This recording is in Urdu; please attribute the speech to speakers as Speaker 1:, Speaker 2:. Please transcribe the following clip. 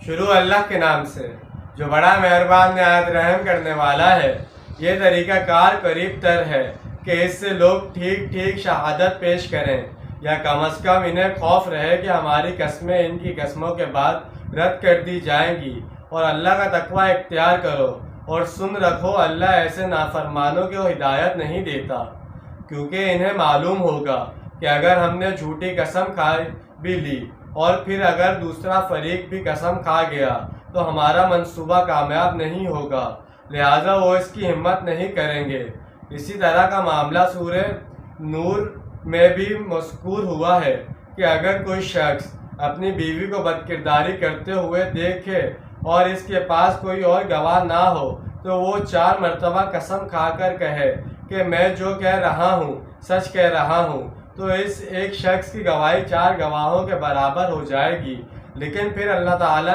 Speaker 1: شروع اللہ کے نام سے جو بڑا مہربان نہایت رحم کرنے والا ہے۔ یہ طریقہ کار قریب تر ہے کہ اس سے لوگ ٹھیک ٹھیک شہادت پیش کریں، یا کم از کم انہیں خوف رہے کہ ہماری قسمیں ان کی قسموں کے بعد رد کر دی جائیں گی، اور اللہ کا تقوی اختیار کرو اور سن رکھو، اللہ ایسے نافرمانوں کو ہدایت نہیں دیتا، کیونکہ انہیں معلوم ہوگا کہ اگر ہم نے جھوٹی قسم کھا بھی لی اور پھر اگر دوسرا فریق بھی قسم کھا گیا تو ہمارا منصوبہ کامیاب نہیں ہوگا، لہٰذا وہ اس کی ہمت نہیں کریں گے۔ اسی طرح کا معاملہ سورہ نور میں بھی مذکور ہوا ہے کہ اگر کوئی شخص اپنی بیوی کو بدکرداری کرتے ہوئے دیکھے اور اس کے پاس کوئی اور گواہ نہ ہو تو وہ 4 مرتبہ قسم کھا کر کہے کہ میں جو کہہ رہا ہوں سچ کہہ رہا ہوں، تو اس ایک شخص کی گواہی 4 گواہوں کے برابر ہو جائے گی۔ لیکن پھر اللہ تعالیٰ